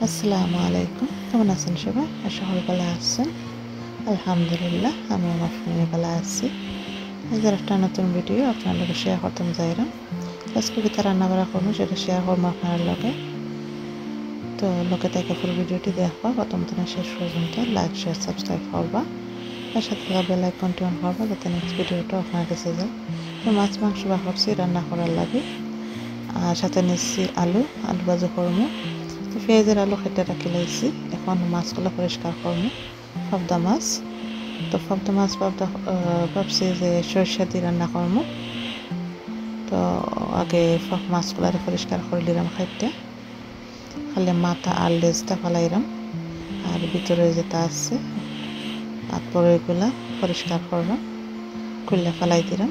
আসসালামু আলাইকুম, কেমন আছেন সবাই? আশা করি ভালো আছেন। আলহামদুলিল্লাহ, আমি আমার ফ্যামিলি ভালো আছি। আজ একটা নতুন ভিডিও আপনার লগে শেয়ার করতাম যাইলাম। আজকে কিতা রান্না বাড়া করবো সেটা শেয়ার করবো আপনার লগে। তো লোকে থেকে ফুল ভিডিওটি দেখবা, প্রথম থেকে শেষ পর্যন্ত লাইক শেয়ার সাবস্ক্রাইব করবা, তার সাথে বেল আইকনটি অন করবা যাতে নেক্সট ভিডিওটা আপনার কাছে যায়। তো মাছ মাংস বা ভাবছি রান্না করার লাগে, আর সাথে নিচ্ছি আলু ভাজি করবো। তো পেঁয়াজের আলু কেটে রাখি লাইছি, এখন মাছগুলো পরিষ্কার করবো। পাবদা মাছ, তো পাবদা মাছ ভাবছি যে সরিষা দিয়ে রান্না করবো। তো আগে মাছগুলো পরিষ্কার করে নিলাম, খাইতে খালি মাথা আর লেজটা ফালাইলাম, আর ভিতরে যেটা আছে আর পরে ওইগুলা পরিষ্কার করলাম, খুললে ফালাই দিলাম।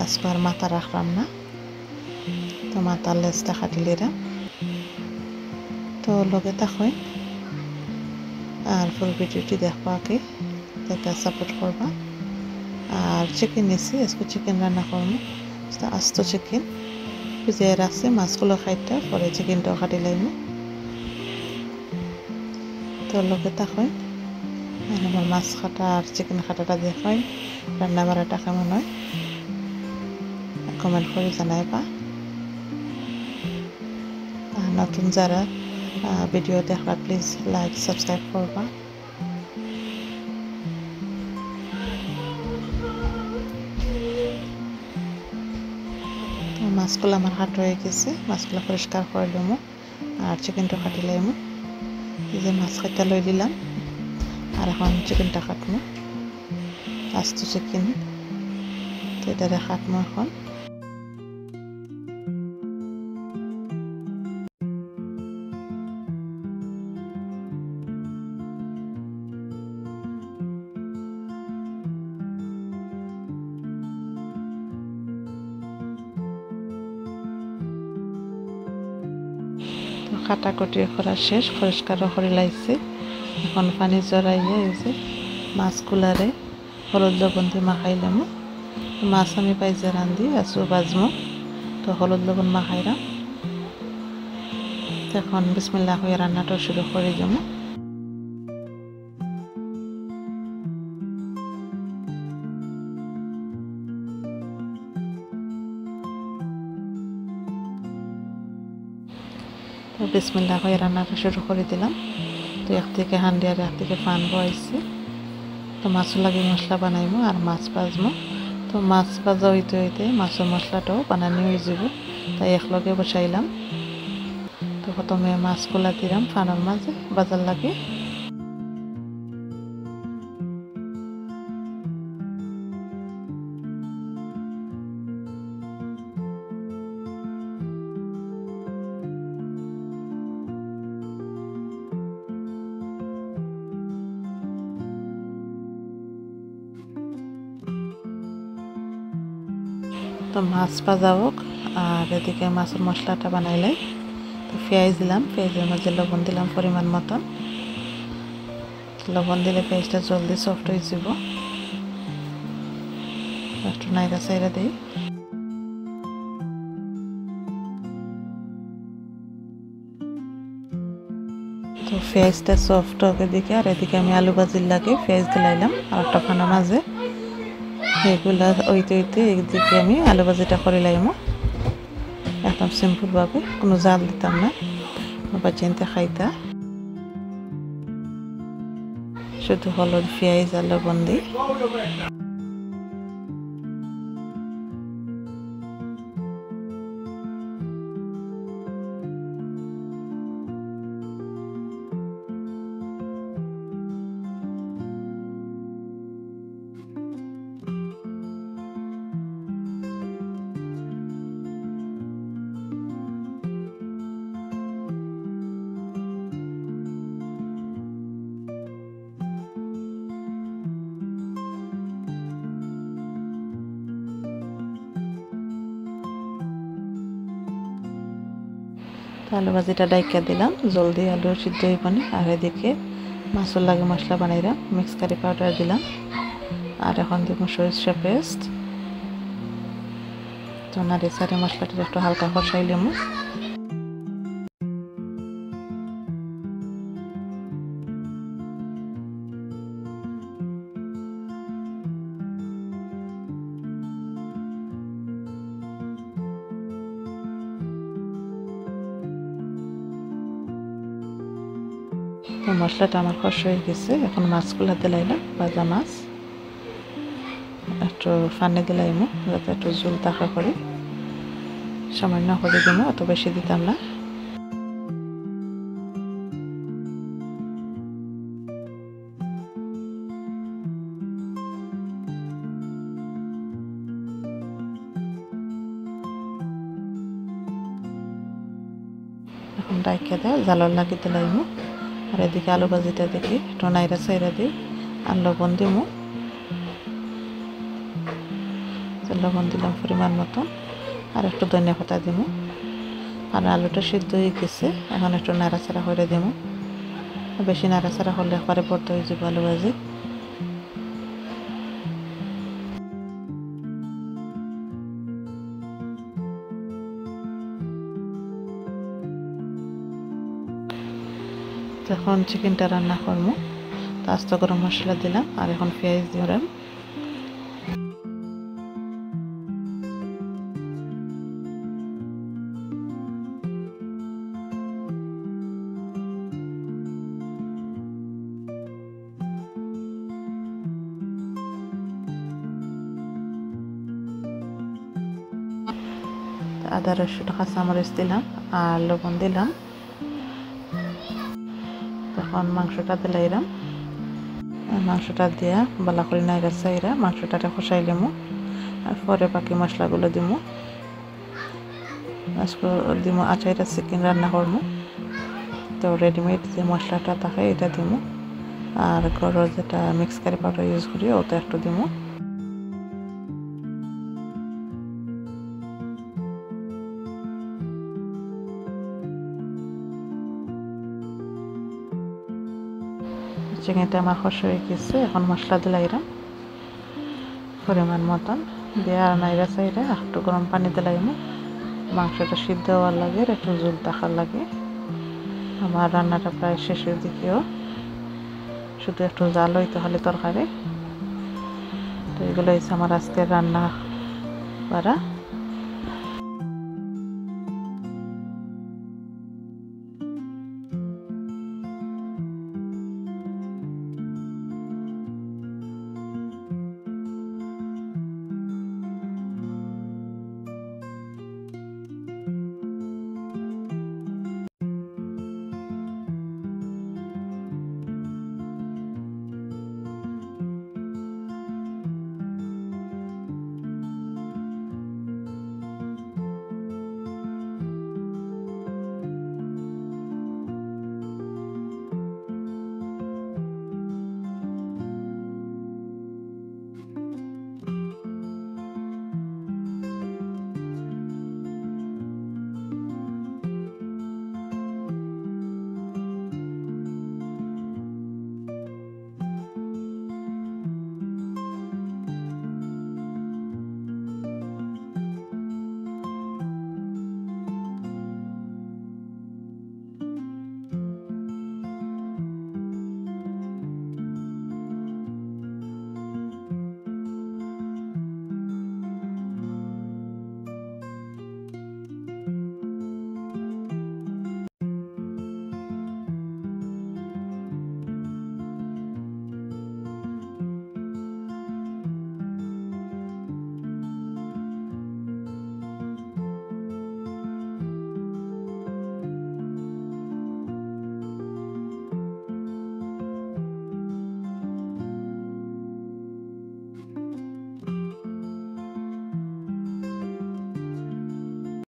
আজকে আর মাথা রাখলাম না, তো মাথার লেজটা কাটি নিলাম। তো লগে থাকুন আর ফুল ভিডিওটি দেখবাকে দেখে সাপোর্ট করবা। আর চিকেন নিয়েছি, আজকে চিকেন রান্না করবো। আস্ত চিকেন ভিজিয়ে রাখছি, মাছগুলো খাইতে পরে চিকেনটাও কাটি লাগবো। তো লগে থাকুন আর আমার মাছ কাটা আর চিকেন কাটাটা দেখুন, রান্না বাড়াটা কেমন হয় কমেন্ট করে জানাইবা। আর নতুন যারা ভিডিও দেখবা প্লিজ লাইক সাবস্ক্রাইব করবা। মাছগুলো আমার হাট হয়ে গেছে, মাছগুলো পরিষ্কার করে লমো আর চিকেনটা কাটি লাইমো। এই যে মাছ কাটা লই দিলাম, আর এখন চিকেনটা কাটমো। আস্ত চিকেন তো এটারে কাটমো এখন। কাটাকুটি করা শেষ, পরিষ্কারও করে লাইছে। এখন পানি জড়াইয়া এই যে মাছগুলারে হলুদ লবণ দিয়ে মাখাইলাম। মাছ আমি পাইজে রান্ধি আছো বাজমো, তো হলুদ লবণ মাখাইলাম। এখন বিসমিল্লাহ হয়ে রান্নাটা শুরু করে যাবো। তো বিসমিল্লাহ হয়ে রান্নাটা শুরু করে দিলাম। তো একদিকে হান্ডি আর একদিকে পান বয়াইছি। তো মাছও লাগে মশলা বানাইমো আর মাছ ভাজমো। তো মাছ ভাজা হইতে হইতে মাছের মশলাটাও বানানি হয়ে যাব, তাই একলগে বসাইলাম। তো প্রথমে মাছগুলা দিলাম পানের মাঝে বাজার লাগে। তো মাছ ভাজা হোক আর এদিকে মাছের মশলাটা বানাইলে। তো পেঁয়াজ দিলাম, পেঁয়াজের মাঝে লবণ দিলাম পরিমাণ মতন। লবণ দিলে পেঁয়াজটা জলদি সফট হয়ে যাব। একটু নাইরা সাইরা দিই। তো পেঁয়াজটা সফট হোক এদিকে, আর এদিকে আমি আলু ভাজির লাগে পেঁয়াজ দিলাইলাম আর একটা ফানা মাঝে। এগুলা ওইতে ওইতে একদিকে আমি আলু ভাজিটা করে লাইমো একদম সিম্পলভাবে, কোনো জাল দিতাম না, বা চিনতে খাইতা। শুধু হলুদ পেঁয়াজ আর লবণ দিই। আলু ভাজিটা ডাইকা দিলাম, জলদি আলু সিদ্ধ হয়ে পানি। আর এদিকে মাছের লাগে মশলা বানাইলাম, মিক্স কারি পাউডার দিলাম, আর এখন দিব সরিষা পেস্ট। তো নাড়ি সারি মশলাটা একটু হালকা কষাইলাম। তো মশলাটা আমার কষ হয়ে গেছে। এখন মাছগুলো দিলাইলাম, ভাজা মাছ একটু পানি দিলাইমু যাতে একটু ঝোল থাকা করে, সামান্য করে দিব, অত বেশি দিতাম না। এখন ডাইকা দেয় জালর লাগিয়ে দিলাইমু। আর এদিকে আলু ভাজিটা দেখি একটু নাইরা সাইরা দিই, আর লবণ দিমু, লবণ দিলাম পরিমাণ মতন, আর একটু ধনিয়া পাতা দিমু। আর আলুটা সিদ্ধ হয়ে গেছে, এখন একটু নাড়াচাড়া করে দিমু। বেশি নাড়াচাড়া হলে একবারে পড়তে হয়ে যাবে আলু ভাজি। এখন চিকেনটা রান্না করবো, তো আস্ত গরম মশলা দিলাম, আর এখন পেঁয়াজ দিলাম। আদা রসুন কাঁচামরিচ দিলাম আর লবণ দিলাম। তখন মাংসটা দিলাইলাম, মাংসটা দিয়া বালা করে নাইরা চাইরা মাংসটারে কষাইলামু, আর পরে বাকি মশলাগুলো দিমু। আজকে দিমু আচাইরা চিকেন রান্না করবো, তো রেডিমেড যে মশলাটা থাকে এটা দিমু, আর ঘরের যেটা মিক্স কারি পাউডার ইউজ করি ওটা একটু দিমু। চিকেনটা আমার কষ হয়ে গেছে, এখন মশলা দিলাইলাম পরিমাণ মতন দিয়ে, আর নাইরা চাইরা একটু গরম পানি দিলাইমু। মাংসটা সিদ্ধ হওয়ার লাগে, একটু ঝোল থাকার লাগে। আমার রান্নাটা প্রায় শেষের দিকেও, শুধু একটু জাল হইতে হলে তরকারি। তো এগুলো হচ্ছে আমার আজকের রান্না করা।